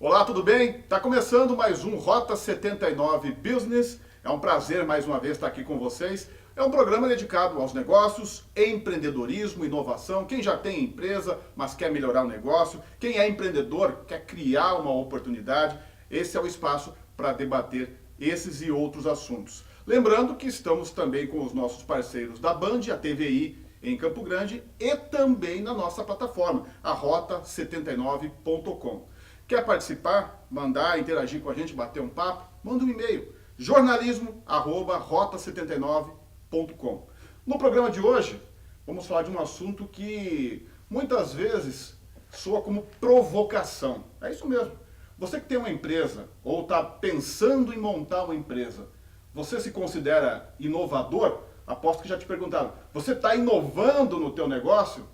Olá, tudo bem? Está começando mais um Rota 79 Business. É um prazer mais uma vez estar aqui com vocês. É um programa dedicado aos negócios, empreendedorismo, inovação. Quem já tem empresa, mas quer melhorar o negócio. Quem é empreendedor, quer criar uma oportunidade. Esse é o espaço para debater esses e outros assuntos. Lembrando que estamos também com os nossos parceiros da Band, a TVI, em Campo Grande, e também na nossa plataforma, a rota79.com. Quer participar, mandar, interagir com a gente, bater um papo? Manda um e-mail, jornalismo@rota79.com. No programa de hoje, vamos falar de um assunto que muitas vezes soa como provocação. É isso mesmo. Você que tem uma empresa ou está pensando em montar uma empresa, você se considera inovador? Aposto que já te perguntaram. Você está inovando no teu negócio?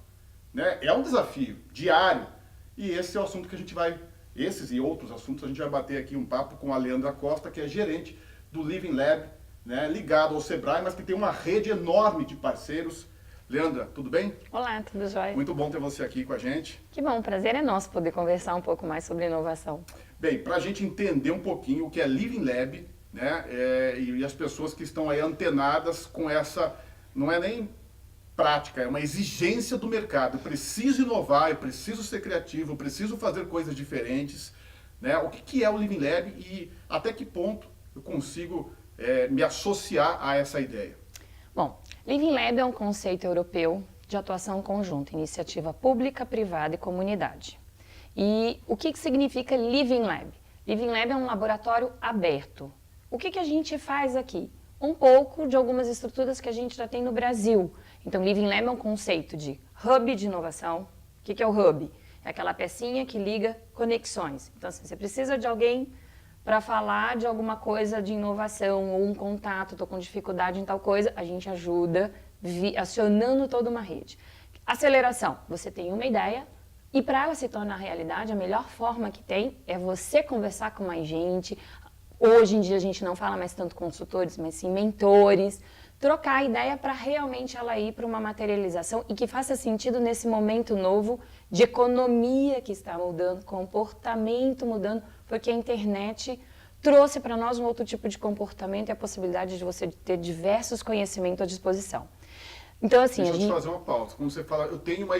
Né? É um desafio diário. E esse é o assunto que a gente vai... Esses e outros assuntos a gente vai bater aqui um papo com a Leandra Costa, que é gerente do Living Lab, né, ligado ao Sebrae, mas que tem uma rede enorme de parceiros. Leandra, tudo bem? Olá, tudo jóia? Muito bom ter você aqui com a gente. Que bom, o prazer é nosso poder conversar um pouco mais sobre inovação. Bem, para a gente entender um pouquinho o que é Living Lab, né, e as pessoas que estão aí antenadas com essa, não é nem prática, é uma exigência do mercado. Eu preciso inovar, eu preciso ser criativo, eu preciso fazer coisas diferentes. Né? O que é o Living Lab e até que ponto eu consigo me associar a essa ideia? Bom, Living Lab é um conceito europeu de atuação conjunta, iniciativa pública, privada e comunidade. E o que significa Living Lab? Living Lab é um laboratório aberto. O que a gente faz aqui? Um pouco de algumas estruturas que a gente já tem no Brasil. Então, Living Lab é um conceito de hub de inovação. O que é o hub? É aquela pecinha que liga conexões. Então, assim, você precisa de alguém para falar de alguma coisa de inovação ou um contato, estou com dificuldade em tal coisa, a gente ajuda acionando toda uma rede. Aceleração, você tem uma ideia e para ela se tornar realidade, a melhor forma que tem é você conversar com mais gente. Hoje em dia a gente não fala mais tanto consultores, mas sim mentores, trocar a ideia para realmente ela ir para uma materialização e que faça sentido nesse momento novo de economia que está mudando, comportamento mudando, porque a internet trouxe para nós um outro tipo de comportamento e a possibilidade de você ter diversos conhecimentos à disposição. Então, assim, deixa eu te fazer uma pausa. Como você fala, eu tenho uma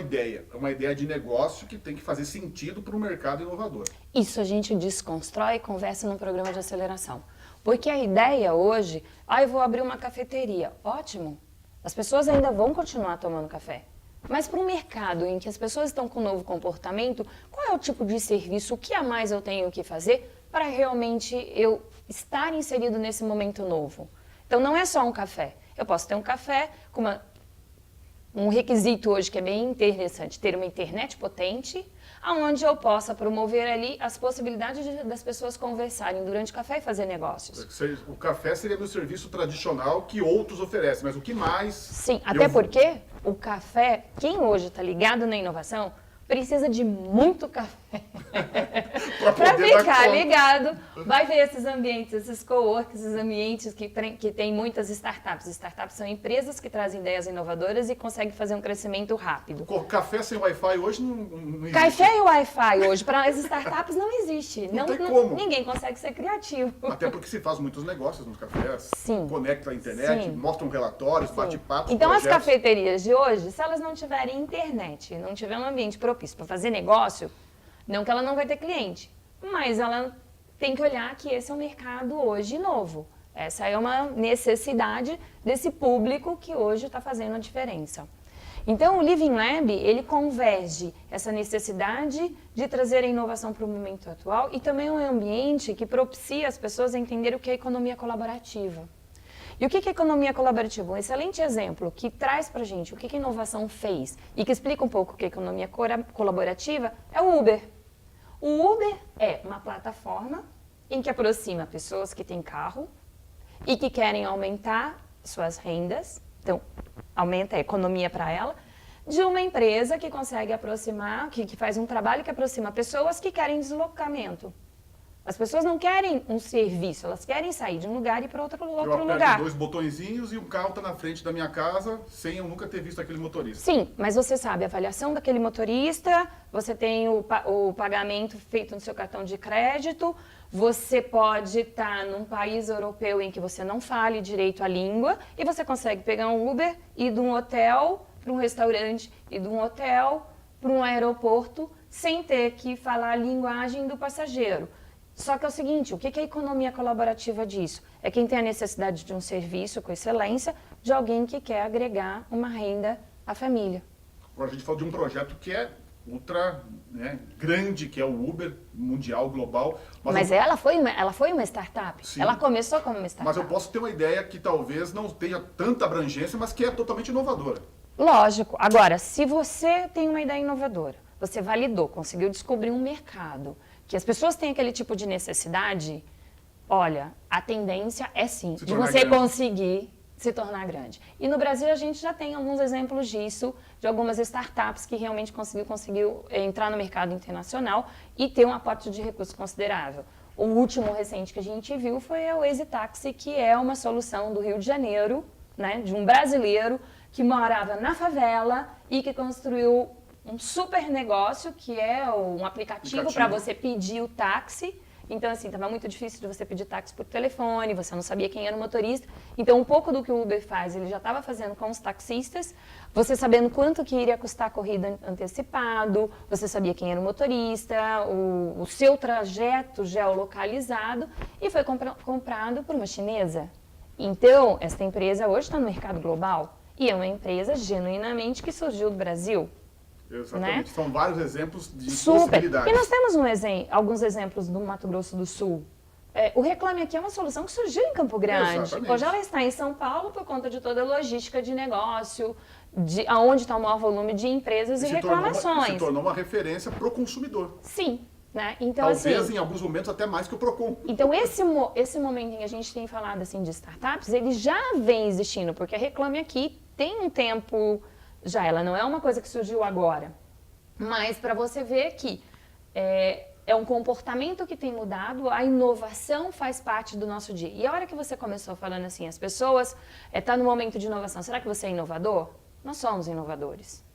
ideia de negócio que tem que fazer sentido para o mercado inovador. Isso a gente desconstrói e conversa num programa de aceleração. Porque a ideia hoje, eu vou abrir uma cafeteria. Ótimo, as pessoas ainda vão continuar tomando café. Mas para um mercado em que as pessoas estão com um novo comportamento, qual é o tipo de serviço, o que a mais eu tenho que fazer para realmente eu estar inserido nesse momento novo? Então não é só um café. Eu posso ter um café com um requisito hoje que é bem interessante, ter uma internet potente, onde eu possa promover ali as possibilidades das pessoas conversarem durante o café e fazer negócios. O café seria meu serviço tradicional que outros oferecem, mas o que mais... Sim, até porque o café, quem hoje está ligado na inovação, precisa de muito café para ficar ligado. Vai ver esses ambientes, esses coworks, esses ambientes que tem muitas startups. Startups são empresas que trazem ideias inovadoras e conseguem fazer um crescimento rápido. Café sem Wi-Fi hoje não existe. Café e Wi-Fi hoje para as startups não existe. Não tem como. Ninguém consegue ser criativo. Até porque se faz muitos negócios nos cafés. Sim. Conecta a internet, Sim. mostram relatórios, bate-papos, então projetos. As cafeterias de hoje, se elas não tiverem internet, não tiver um ambiente propício para fazer negócio, não que ela não vai ter cliente, mas ela tem que olhar que esse é um mercado hoje novo. Essa é uma necessidade desse público que hoje está fazendo a diferença. Então, o Living Lab, ele converge essa necessidade de trazer a inovação para o momento atual e também um ambiente que propicia as pessoas a entenderem o que é economia colaborativa. E o que é economia colaborativa? Um excelente exemplo que traz para a gente o que a inovação fez e que explica um pouco o que é economia colaborativa é o Uber. O Uber é uma plataforma em que aproxima pessoas que têm carro e que querem aumentar suas rendas, então aumenta a economia para ela, de uma empresa que consegue aproximar, que faz um trabalho que aproxima pessoas que querem deslocamento. As pessoas não querem um serviço, elas querem sair de um lugar e ir para outro Eu aperto lugar. 2 botõezinhos e o carro está na frente da minha casa sem eu nunca ter visto aquele motorista. Sim, mas você sabe a avaliação daquele motorista, você tem o pagamento feito no seu cartão de crédito, você pode estar num país europeu em que você não fale direito a língua e você consegue pegar um Uber, ir de um hotel para um restaurante, ir de um hotel para um aeroporto sem ter que falar a linguagem do passageiro. Só que é o seguinte, o que é a economia colaborativa disso? É quem tem a necessidade de um serviço com excelência, de alguém que quer agregar uma renda à família. Agora a gente fala de um projeto que é ultra, né, grande, que é o Uber mundial, global. Mas ela foi uma startup. Sim. Ela começou como uma startup. Mas eu posso ter uma ideia que talvez não tenha tanta abrangência, mas que é totalmente inovadora. Lógico. Agora, se você tem uma ideia inovadora, você validou, conseguiu descobrir um mercado, que as pessoas têm aquele tipo de necessidade, olha, a tendência é sim, de você conseguir se tornar grande. E no Brasil a gente já tem alguns exemplos disso, de algumas startups que realmente conseguiu entrar no mercado internacional e ter um aporte de recursos considerável. O último recente que a gente viu foi o Easy Taxi, que é uma solução do Rio de Janeiro, né, de um brasileiro que morava na favela e que construiu um super negócio, que é um aplicativo para você pedir o táxi. Então, assim, estava muito difícil de você pedir táxi por telefone, você não sabia quem era o motorista. Então, um pouco do que o Uber faz, ele já estava fazendo com os taxistas, você sabendo quanto que iria custar a corrida antecipado, você sabia quem era o motorista, o seu trajeto geolocalizado, e foi comprado por uma chinesa. Então, essa empresa hoje está no mercado global, e é uma empresa genuinamente que surgiu do Brasil. Exatamente, né? São vários exemplos de super possibilidades. E nós temos alguns exemplos no Mato Grosso do Sul. O Reclame Aqui é uma solução que surgiu em Campo Grande. Exatamente. Hoje ela está em São Paulo por conta de toda a logística de negócio, de aonde está o maior volume de empresas e reclamações. Se tornou uma referência para o consumidor. Sim. Né? Então, talvez assim, em alguns momentos até mais que o Procon. Então esse momento em que a gente tem falado assim, de startups, ele já vem existindo, porque a Reclame Aqui tem um tempo já, ela não é uma coisa que surgiu agora, mas para você ver que é um comportamento que tem mudado, a inovação faz parte do nosso dia. E a hora que você começou falando assim, as pessoas estão no momento de inovação, será que você é inovador? Nós somos inovadores.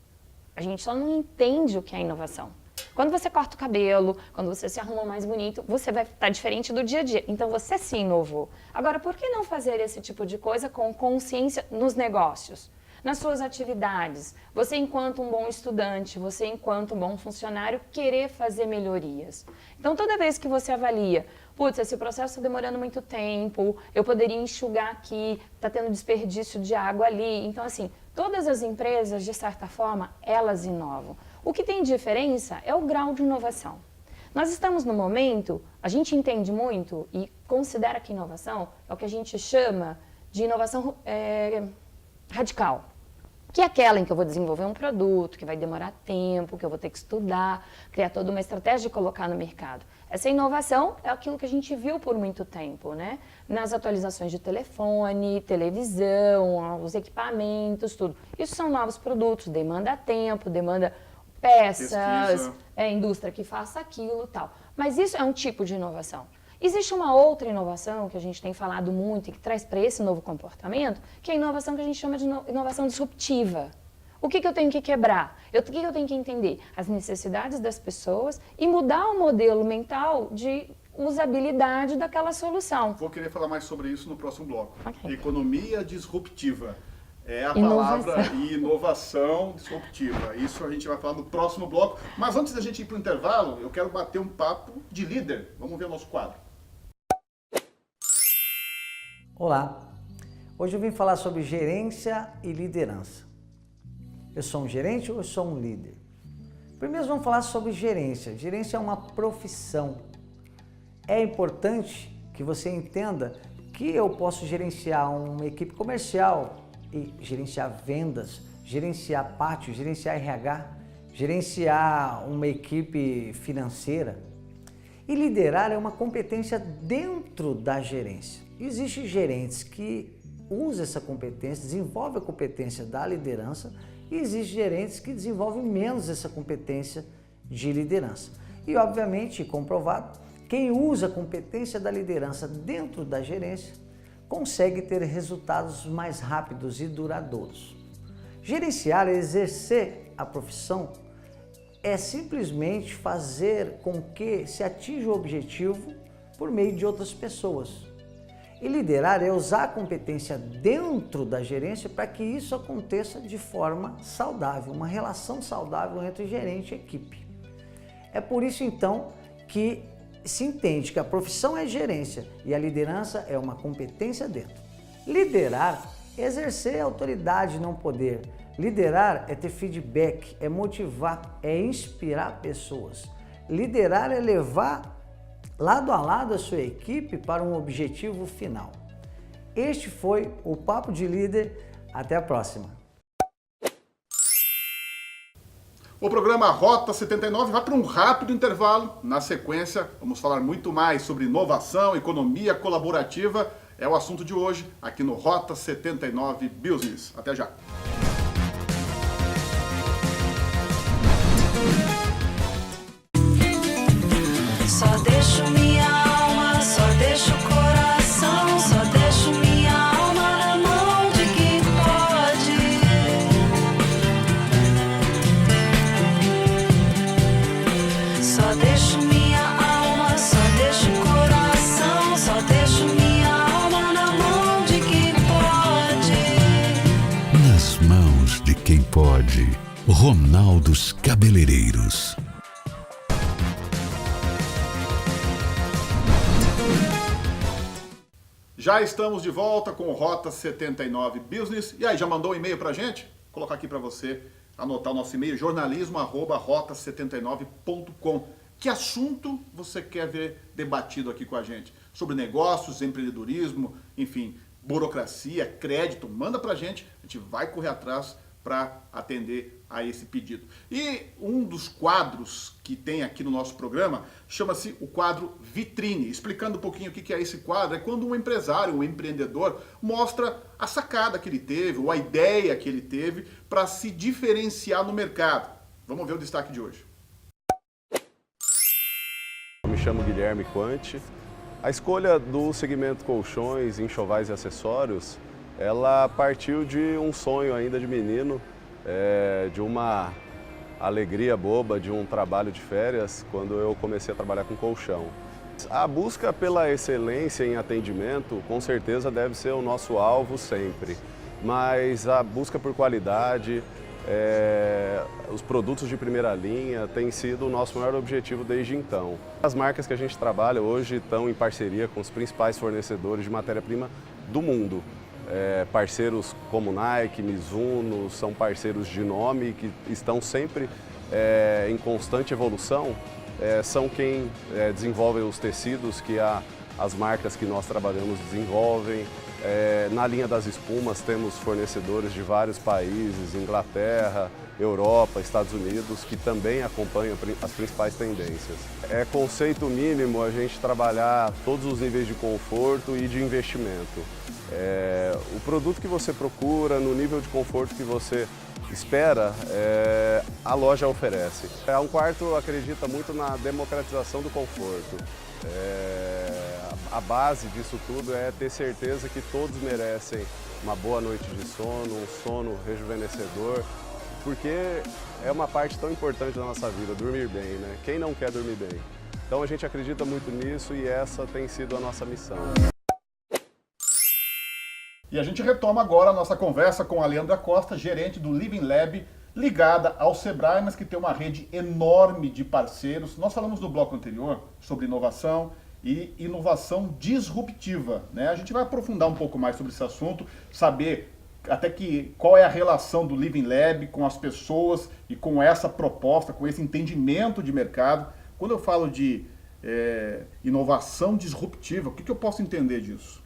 A gente só não entende o que é inovação. Quando você corta o cabelo, quando você se arruma mais bonito, você vai estar diferente do dia a dia. Então você se inovou. Agora, por que não fazer esse tipo de coisa com consciência nos negócios? Nas suas atividades, você enquanto um bom estudante, você enquanto um bom funcionário, querer fazer melhorias. Então, toda vez que você avalia, putz, esse processo está demorando muito tempo, eu poderia enxugar aqui, está tendo desperdício de água ali. Então, assim, todas as empresas, de certa forma, elas inovam. O que tem diferença é o grau de inovação. Nós estamos no momento, a gente entende muito e considera que inovação é o que a gente chama de inovação radical. Que é aquela em que eu vou desenvolver um produto, que vai demorar tempo, que eu vou ter que estudar, criar toda uma estratégia de colocar no mercado. Essa inovação é aquilo que a gente viu por muito tempo, né? Nas atualizações de telefone, televisão, os equipamentos, tudo. Isso são novos produtos, demanda tempo, demanda peças, indústria que faça aquilo e tal. Mas isso é um tipo de inovação. Existe uma outra inovação que a gente tem falado muito e que traz para esse novo comportamento, que é a inovação que a gente chama de inovação disruptiva. O que eu tenho que quebrar? O que eu tenho que entender? As necessidades das pessoas e mudar o modelo mental de usabilidade daquela solução. Vou querer falar mais sobre isso no próximo bloco. Okay. Economia disruptiva. É a inovação. Palavra inovação disruptiva. Isso a gente vai falar no próximo bloco. Mas antes da gente ir para o intervalo, eu quero bater um papo de líder. Vamos ver o nosso quadro. Olá, hoje eu vim falar sobre gerência e liderança. Eu sou um gerente ou eu sou um líder? Primeiro vamos falar sobre gerência. Gerência é uma profissão. É importante que você entenda que eu posso gerenciar uma equipe comercial e gerenciar vendas, gerenciar pátio, gerenciar RH, gerenciar uma equipe financeira. E liderar é uma competência dentro da gerência. Existem gerentes que usam essa competência, desenvolvem a competência da liderança e existem gerentes que desenvolvem menos essa competência de liderança. E, obviamente, comprovado quem usa a competência da liderança dentro da gerência consegue ter resultados mais rápidos e duradouros. Gerenciar, exercer a profissão é simplesmente fazer com que se atinja o objetivo por meio de outras pessoas. E liderar é usar a competência dentro da gerência para que isso aconteça de forma saudável, uma relação saudável entre gerente e equipe. É por isso então que se entende que a profissão é gerência e a liderança é uma competência dentro. Liderar é exercer autoridade, não poder. Liderar é ter feedback, é motivar, é inspirar pessoas. Liderar é levar lado a lado a sua equipe para um objetivo final. Este foi o Papo de Líder. Até a próxima. O programa Rota 79 vai para um rápido intervalo. Na sequência, vamos falar muito mais sobre inovação, economia colaborativa. É o assunto de hoje aqui no Rota 79 Business. Até já. Só deixo minha alma, só deixo o coração, só deixo minha alma na mão de quem pode. Só deixo minha alma, só deixo o coração, só deixo minha alma na mão de quem pode. Nas mãos de quem pode. Ronaldos Cabeleireiros. Já estamos de volta com o Rota 79 Business. E aí, já mandou um e-mail pra gente? Vou colocar aqui para você anotar o nosso e-mail, jornalismo@rota79.com. Que assunto você quer ver debatido aqui com a gente? Sobre negócios, empreendedorismo, enfim, burocracia, crédito, manda pra gente, a gente vai correr atrás para atender a esse pedido. E um dos quadros que tem aqui no nosso programa chama-se o quadro Vitrine. Explicando um pouquinho o que é esse quadro, é quando um empresário, um empreendedor, mostra a sacada que ele teve, ou a ideia que ele teve para se diferenciar no mercado. Vamos ver o destaque de hoje. Eu me chamo Guilherme Quanti. A escolha do segmento colchões, enxovais e acessórios, ela partiu de um sonho ainda de menino, de uma alegria boba, de um trabalho de férias, quando eu comecei a trabalhar com colchão. A busca pela excelência em atendimento, com certeza deve ser o nosso alvo sempre, mas a busca por qualidade, os produtos de primeira linha tem sido o nosso maior objetivo desde então. As marcas que a gente trabalha hoje estão em parceria com os principais fornecedores de matéria-prima do mundo. Parceiros como Nike, Mizuno, são parceiros de nome que estão sempre em constante evolução, são quem desenvolve os tecidos que as marcas que nós trabalhamos desenvolvem. Na linha das espumas temos fornecedores de vários países, Inglaterra, Europa, Estados Unidos, que também acompanham as principais tendências. É conceito mínimo a gente trabalhar todos os níveis de conforto e de investimento. O produto que você procura, no nível de conforto que você espera, a loja oferece. A Um Quarto acredita muito na democratização do conforto. A base disso tudo é ter certeza que todos merecem uma boa noite de sono, um sono rejuvenescedor, porque é uma parte tão importante da nossa vida, dormir bem, né? Quem não quer dormir bem? Então a gente acredita muito nisso e essa tem sido a nossa missão. E a gente retoma agora a nossa conversa com a Leandra Costa, gerente do Living Lab, ligada ao Sebrae, mas que tem uma rede enorme de parceiros. Nós falamos no bloco anterior sobre inovação e inovação disruptiva, né? A gente vai aprofundar um pouco mais sobre esse assunto, saber até qual é a relação do Living Lab com as pessoas e com essa proposta, com esse entendimento de mercado. Quando eu falo de inovação disruptiva, o que eu posso entender disso?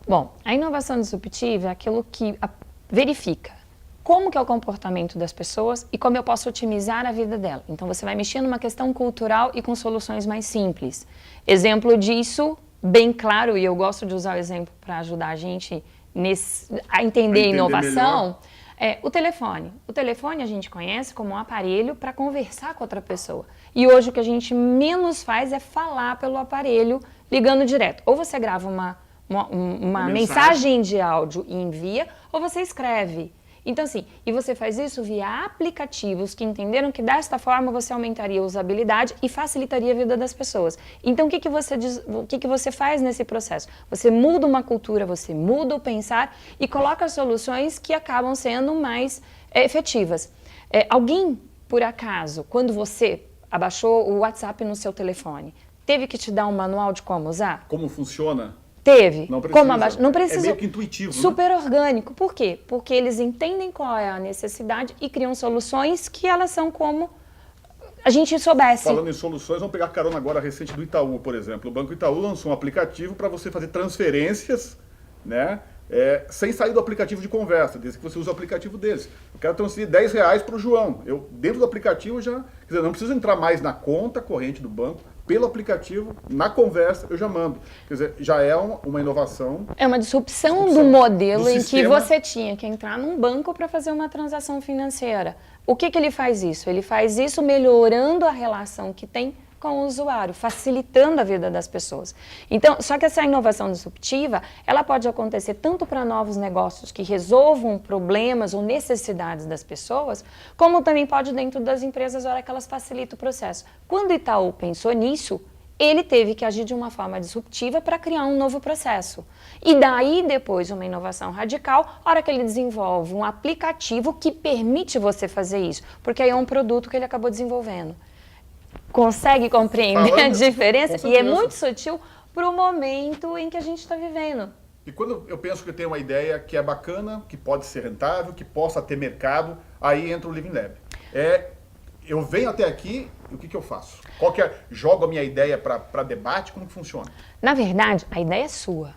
Bom, a inovação disruptiva é aquilo que verifica como que é o comportamento das pessoas e como eu posso otimizar a vida dela. Então você vai mexer numa questão cultural e com soluções mais simples. Exemplo disso, bem claro, e eu gosto de usar o exemplo para ajudar a gente a entender a inovação. O telefone. O telefone a gente conhece como um aparelho para conversar com outra pessoa. E hoje o que a gente menos faz é falar pelo aparelho ligando direto. Ou você grava uma mensagem de áudio e envia, ou você escreve. Então assim, e você faz isso via aplicativos que entenderam que desta forma você aumentaria a usabilidade e facilitaria a vida das pessoas. Então o que você faz nesse processo? Você muda uma cultura, você muda o pensar e coloca soluções que acabam sendo mais efetivas. Alguém, por acaso, quando você abaixou o WhatsApp no seu telefone, teve que te dar um manual de como usar? Como funciona? Teve. Não precisa. Não precisa. É meio que intuitivo, super orgânico. Por quê? Porque eles entendem qual é a necessidade e criam soluções que elas são como a gente soubesse. Falando em soluções, vamos pegar carona agora recente do Itaú, por exemplo. O Banco Itaú lançou um aplicativo para você fazer transferências, né? Sem sair do aplicativo de conversa, desde que você use o aplicativo deles. Eu quero transferir R$10 para o João. Eu, dentro do aplicativo, já... Quer dizer, não preciso entrar mais na conta corrente do banco. Pelo aplicativo, na conversa, eu já mando. Quer dizer, já é uma inovação. É uma disrupção do modelo em sistema. que você tinha que entrar num banco para fazer uma transação financeira. O que ele faz isso? Ele faz isso melhorando a relação que tem com o usuário, facilitando a vida das pessoas. Então, só que essa inovação disruptiva, ela pode acontecer tanto para novos negócios que resolvam problemas ou necessidades das pessoas, como também pode dentro das empresas, na hora que elas facilitam o processo. Quando o Itaú pensou nisso, ele teve que agir de uma forma disruptiva para criar um novo processo. E daí, depois, uma inovação radical, a hora que ele desenvolve um aplicativo que permite você fazer isso, porque aí é um produto que ele acabou desenvolvendo. Consegue compreender a diferença? E é muito sutil para o momento em que a gente está vivendo. E quando eu penso que tem uma ideia que é bacana, que pode ser rentável, que possa ter mercado, aí entra o Living Lab. Eu venho até aqui e o que eu faço? Jogo a minha ideia para debate? Como que funciona? Na verdade, a ideia é sua.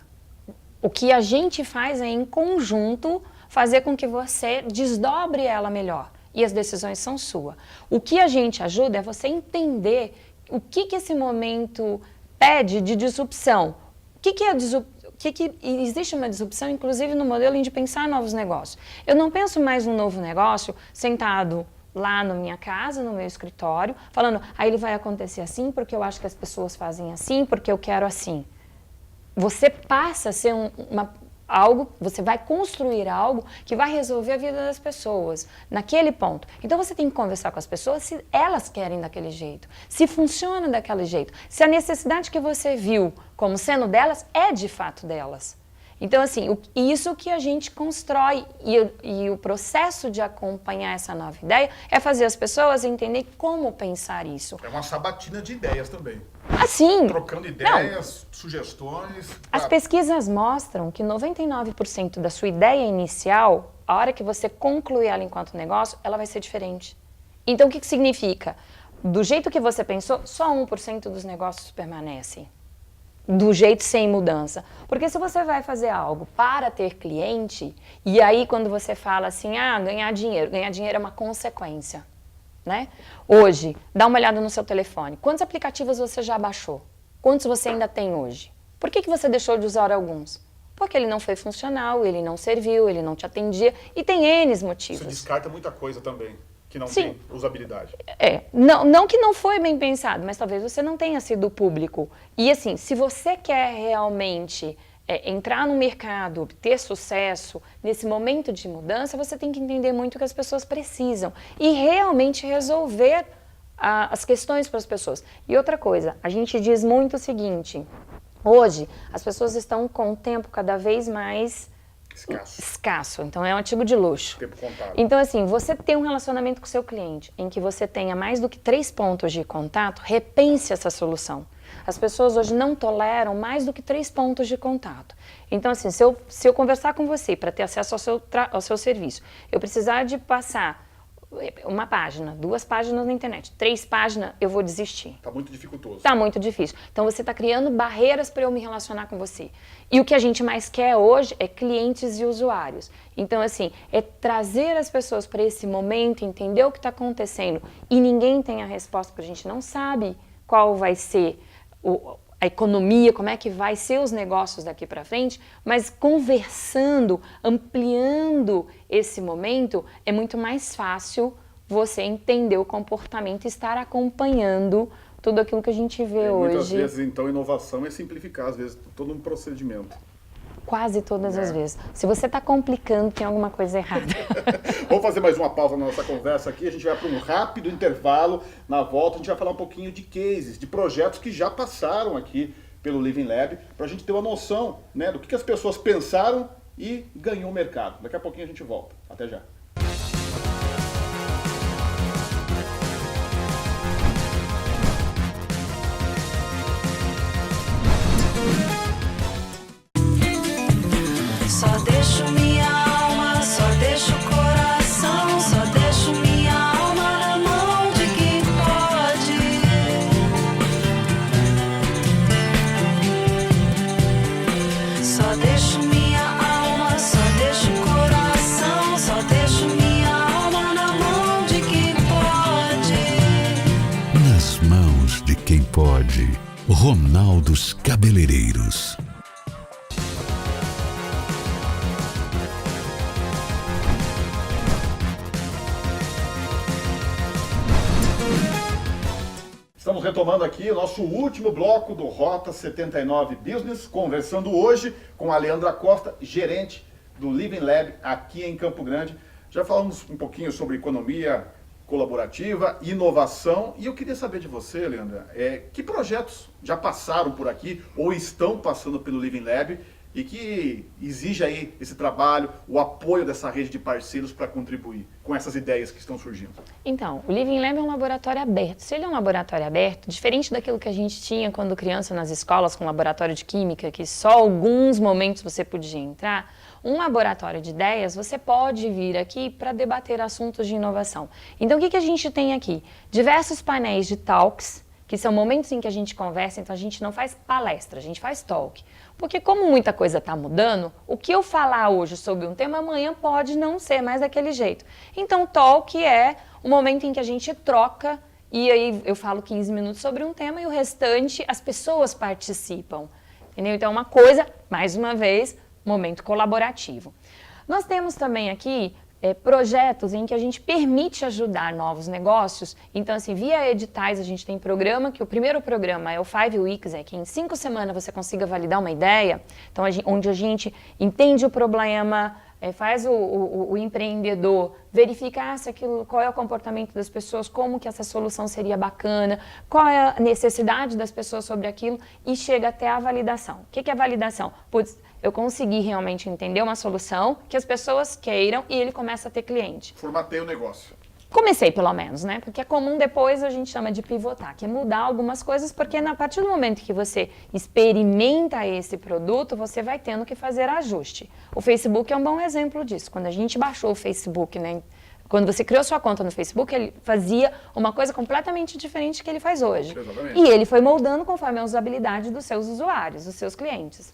O que a gente faz é, em conjunto, fazer com que você desdobre ela melhor. E as decisões são suas. O que a gente ajuda é você entender o que esse momento pede de disrupção. Existe uma disrupção, inclusive, no modelo de pensar novos negócios. Eu não penso mais num novo negócio sentado lá na minha casa, no meu escritório, falando, ele vai acontecer assim porque eu acho que as pessoas fazem assim, porque eu quero assim. Você passa a ser você vai construir algo que vai resolver a vida das pessoas, naquele ponto. Então você tem que conversar com as pessoas se elas querem daquele jeito, se funciona daquele jeito, se a necessidade que você viu como sendo delas é de fato delas. Então assim, isso que a gente constrói e o processo de acompanhar essa nova ideia é fazer as pessoas entenderem como pensar isso. É uma sabatina de ideias também. Assim, trocando ideias, sugestões. As pesquisas mostram que 99% da sua ideia inicial, a hora que você concluir ela enquanto negócio, ela vai ser diferente. Então, o que significa? Do jeito que você pensou, só 1% dos negócios permanecem. Do jeito sem mudança. Porque se você vai fazer algo para ter cliente, e aí quando você fala assim, ganhar dinheiro é uma consequência. Né? Hoje, dá uma olhada no seu telefone. Quantos aplicativos você já baixou? Quantos você ainda tem hoje? Por que você deixou de usar alguns? Porque ele não foi funcional, ele não serviu, ele não te atendia, e tem N motivos. Você descarta muita coisa também, que não Sim. tem usabilidade. Não que não foi bem pensado, mas talvez você não tenha sido público. E assim, se você quer realmente entrar no mercado, ter sucesso, nesse momento de mudança, você tem que entender muito o que as pessoas precisam e realmente resolver as questões para as pessoas. E outra coisa, a gente diz muito o seguinte, hoje as pessoas estão com um tempo cada vez mais escasso, então é um artigo de luxo. Tempo contado. Então assim, você tem um relacionamento com o seu cliente em que você tenha mais do que 3 pontos de contato, repense essa solução. As pessoas hoje não toleram mais do que 3 pontos de contato. Então, assim, se eu conversar com você para ter acesso ao seu serviço, eu precisar de passar uma página, 2 páginas na internet, 3 páginas, eu vou desistir. Está muito dificultoso. Está muito difícil. Então, você está criando barreiras para eu me relacionar com você. E o que a gente mais quer hoje é clientes e usuários. Então, assim, é trazer as pessoas para esse momento, entender o que está acontecendo. E ninguém tem a resposta, porque a gente não sabe qual vai ser a economia, como é que vai ser os negócios daqui para frente, mas conversando, ampliando esse momento, é muito mais fácil você entender o comportamento e estar acompanhando tudo aquilo que a gente vê hoje. Muitas vezes, então, inovação é simplificar, às vezes, todo um procedimento. Quase todas as vezes. Se você está complicando, tem alguma coisa errada. Vamos fazer mais uma pausa na nossa conversa aqui. A gente vai para um rápido intervalo. Na volta, a gente vai falar um pouquinho de cases, de projetos que já passaram aqui pelo Living Lab, para a gente ter uma noção, né, do que as pessoas pensaram e ganhou o mercado. Daqui a pouquinho a gente volta. Até já. Só deixo minha alma, só deixo o coração, só deixo minha alma na mão de quem pode. Só deixo minha alma, só deixo o coração, só deixo minha alma na mão de quem pode. Nas mãos de quem pode. Ronaldos Cabeleireiros. Estamos retomando aqui o nosso último bloco do Rota 79 Business, conversando hoje com a Leandra Costa, gerente do Living Lab aqui em Campo Grande. Já falamos um pouquinho sobre economia colaborativa, inovação, e eu queria saber de você, Leandra, que projetos já passaram por aqui ou estão passando pelo Living Lab e que exige aí esse trabalho, o apoio dessa rede de parceiros para contribuir com essas ideias que estão surgindo? Então, o Living Lab é um laboratório aberto. Se ele é um laboratório aberto, diferente daquilo que a gente tinha quando criança nas escolas com laboratório de química, que só alguns momentos você podia entrar, um laboratório de ideias, você pode vir aqui para debater assuntos de inovação. Então, o que a gente tem aqui? Diversos painéis de talks, que são momentos em que a gente conversa, então a gente não faz palestra, a gente faz talk. Porque como muita coisa está mudando, o que eu falar hoje sobre um tema, amanhã pode não ser mais daquele jeito. Então, o talk é o momento em que a gente troca, e aí eu falo 15 minutos sobre um tema e o restante as pessoas participam. Entendeu? Então, é uma coisa, mais uma vez, momento colaborativo. Nós temos também aqui projetos em que a gente permite ajudar novos negócios. Então, assim, via editais, a gente tem programa, que o primeiro programa é o 5 Weeks, que em 5 semanas você consiga validar uma ideia, então, onde a gente entende o problema, faz o empreendedor verificar se aquilo, qual é o comportamento das pessoas, como que essa solução seria bacana, qual é a necessidade das pessoas sobre aquilo e chega até a validação. O que é a validação? Putz, eu consegui realmente entender uma solução que as pessoas queiram e ele começa a ter cliente. Formatei o negócio. Comecei pelo menos, né? Porque é comum depois a gente chama de pivotar, que é mudar algumas coisas, porque a partir do momento que você experimenta esse produto, você vai tendo que fazer ajuste. O Facebook é um bom exemplo disso. Quando a gente baixou o Facebook, né? Quando você criou sua conta no Facebook, ele fazia uma coisa completamente diferente do que ele faz hoje. Exatamente. E ele foi moldando conforme a usabilidade dos seus usuários, dos seus clientes.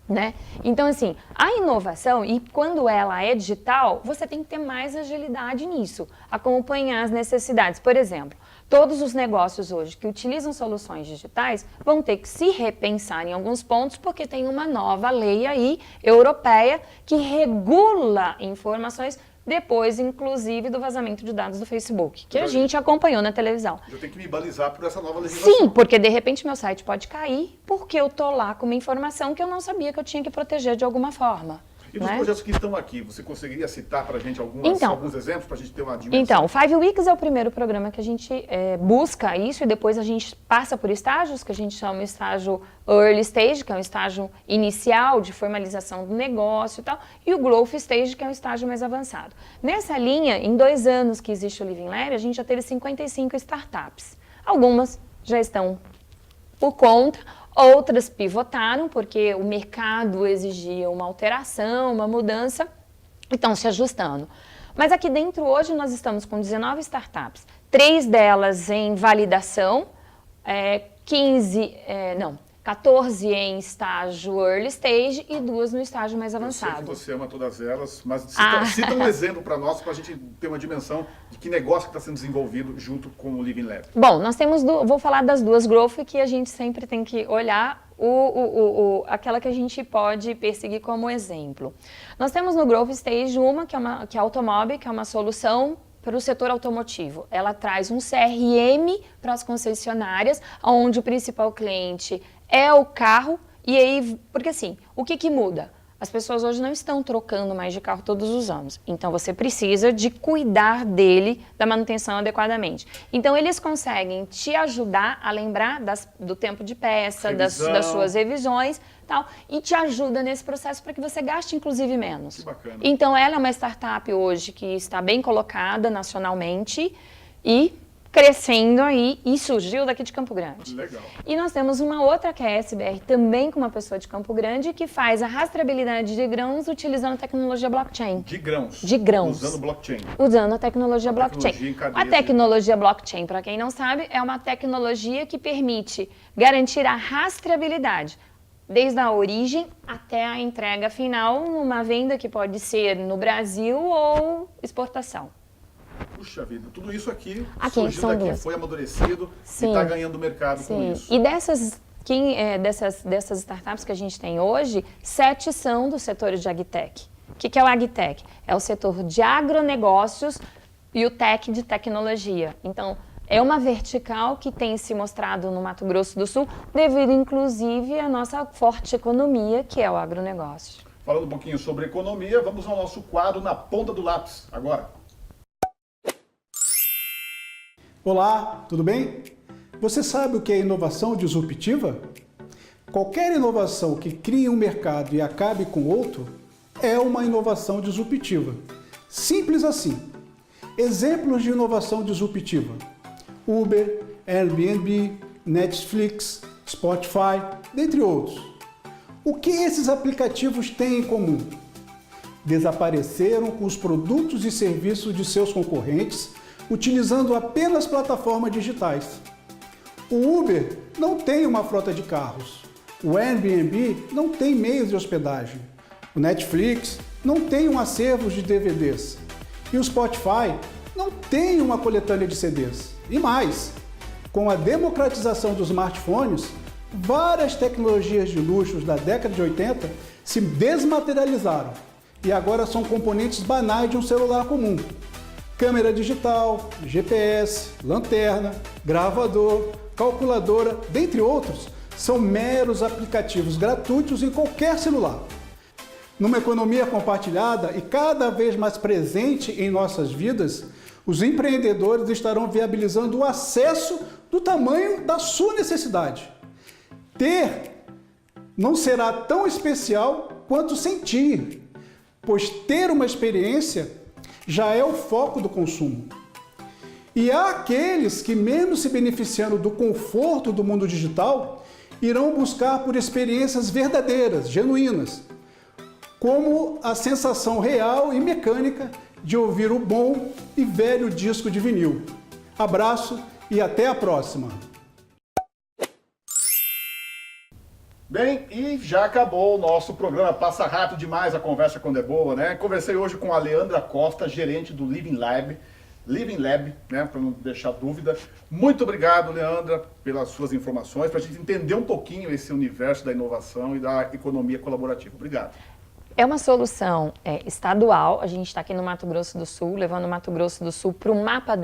Né? Então, assim, a inovação, e quando ela é digital, você tem que ter mais agilidade nisso, acompanhar as necessidades. Por exemplo, todos os negócios hoje que utilizam soluções digitais vão ter que se repensar em alguns pontos, porque tem uma nova lei aí, europeia, que regula informações depois, inclusive, do vazamento de dados do Facebook, que a gente acompanhou na televisão. Eu tenho que me balizar por essa nova legislação. Sim, porque de repente meu site pode cair porque eu tô lá com uma informação que eu não sabia que eu tinha que proteger de alguma forma. E dos né? projetos que estão aqui, você conseguiria citar para a gente alguns exemplos para a gente ter uma dimensão? Então, o 5 Weeks é o primeiro programa que a gente busca isso e depois a gente passa por estágios, que a gente chama de estágio Early Stage, que é um estágio inicial de formalização do negócio e tal, e o Growth Stage, que é um estágio mais avançado. Nessa linha, em 2 anos que existe o Living Lab, a gente já teve 55 startups. Algumas já estão por conta, outras pivotaram porque o mercado exigia uma alteração, uma mudança e estão se ajustando. Mas aqui dentro hoje nós estamos com 19 startups, 3 delas em validação, 14 em estágio early stage e 2 no estágio mais Eu sei que avançado. você ama todas elas, mas Ah. cita um exemplo para nós, para a gente ter uma dimensão de que negócio está sendo desenvolvido junto com o Living Lab. Bom, nós temos, vou falar das duas growth que a gente sempre tem que olhar aquela que a gente pode perseguir como exemplo. Nós temos no growth stage uma que é a Automob, que é uma solução para o setor automotivo. Ela traz um CRM para as concessionárias, onde o principal cliente é o carro, e aí, porque assim, o que muda? As pessoas hoje não estão trocando mais de carro todos os anos. Então, você precisa de cuidar dele, da manutenção adequadamente. Então, eles conseguem te ajudar a lembrar do tempo de peça, das suas revisões, tal, e te ajuda nesse processo para que você gaste, inclusive, menos. Que bacana. Então, ela é uma startup hoje que está bem colocada nacionalmente e crescendo aí, e surgiu daqui de Campo Grande. Legal. E nós temos uma outra que é a SBR, também com uma pessoa de Campo Grande, que faz a rastreabilidade de grãos utilizando a tecnologia blockchain. De grãos. De grãos. Usando blockchain. Usando a tecnologia blockchain. tecnologia em cadeia A tecnologia blockchain, para quem não sabe, é uma tecnologia que permite garantir a rastreabilidade, desde a origem até a entrega final, numa venda que pode ser no Brasil ou exportação. Puxa vida, tudo isso aqui Aqui, surgiu são daqui, duas. foi amadurecido Sim. e está ganhando mercado com Sim, isso. e dessas startups que a gente tem hoje, 7 são do setor de agtech. O que é o agtech? É o setor de agronegócios e o tech de tecnologia. Então, é uma vertical que tem se mostrado no Mato Grosso do Sul, devido inclusive à nossa forte economia, que é o agronegócio. Falando um pouquinho sobre economia, vamos ao nosso quadro Na Ponta do Lápis, agora. Olá, tudo bem? Você sabe o que é inovação disruptiva? Qualquer inovação que crie um mercado e acabe com outro é uma inovação disruptiva. Simples assim. Exemplos de inovação disruptiva: Uber, Airbnb, Netflix, Spotify, dentre outros. O que esses aplicativos têm em comum? Desapareceram com os produtos e serviços de seus concorrentes, utilizando apenas plataformas digitais. O Uber não tem uma frota de carros. O Airbnb não tem meios de hospedagem. O Netflix não tem um acervo de DVDs. E o Spotify não tem uma coletânea de CDs. E mais, com a democratização dos smartphones, várias tecnologias de luxos da década de 80 se desmaterializaram e agora são componentes banais de um celular comum. Câmera digital, GPS, lanterna, gravador, calculadora, dentre outros, são meros aplicativos gratuitos em qualquer celular. Numa economia compartilhada e cada vez mais presente em nossas vidas, os empreendedores estarão viabilizando o acesso do tamanho da sua necessidade. Ter não será tão especial quanto sentir, pois ter uma experiência já é o foco do consumo. E há aqueles que, mesmo se beneficiando do conforto do mundo digital, irão buscar por experiências verdadeiras, genuínas, como a sensação real e mecânica de ouvir o bom e velho disco de vinil. Abraço e até a próxima! Bem, e já acabou o nosso programa. Passa rápido demais a conversa quando é boa, né? Conversei hoje com a Leandra Costa, gerente do Living Lab, né? Para não deixar dúvida. Muito obrigado, Leandra, pelas suas informações, para a gente entender um pouquinho esse universo da inovação e da economia colaborativa. Obrigado. É uma solução estadual. A gente está aqui no Mato Grosso do Sul, levando o Mato Grosso do Sul para o mapa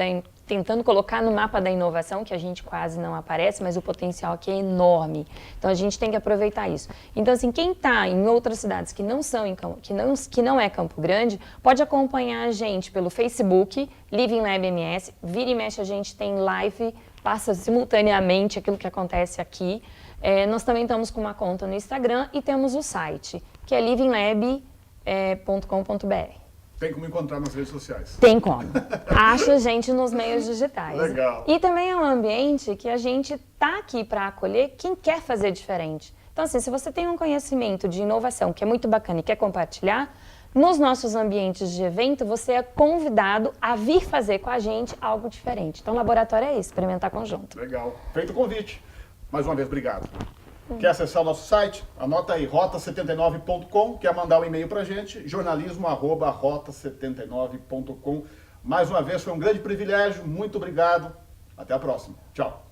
tentando colocar no mapa da inovação, que a gente quase não aparece, mas o potencial aqui é enorme. Então a gente tem que aproveitar isso. Então assim, quem está em outras cidades que não é Campo Grande, pode acompanhar a gente pelo Facebook, Living Lab MS. Vira e mexe a gente tem live, passa simultaneamente aquilo que acontece aqui. Nós também estamos com uma conta no Instagram e temos o site, que é livinglab.com.br. Tem como encontrar nas redes sociais. Tem como. Acha a gente nos meios digitais. Legal. E também é um ambiente que a gente está aqui para acolher quem quer fazer diferente. Então, assim, se você tem um conhecimento de inovação que é muito bacana e quer compartilhar, nos nossos ambientes de evento, você é convidado a vir fazer com a gente algo diferente. Então, o laboratório é isso, experimentar conjunto. Legal. Feito o convite. Mais uma vez, obrigado. Quer acessar o nosso site? Anota aí, rota79.com. Quer mandar um e-mail pra gente? jornalismo@rota79.com. Mais uma vez, foi um grande privilégio. Muito obrigado. Até a próxima. Tchau.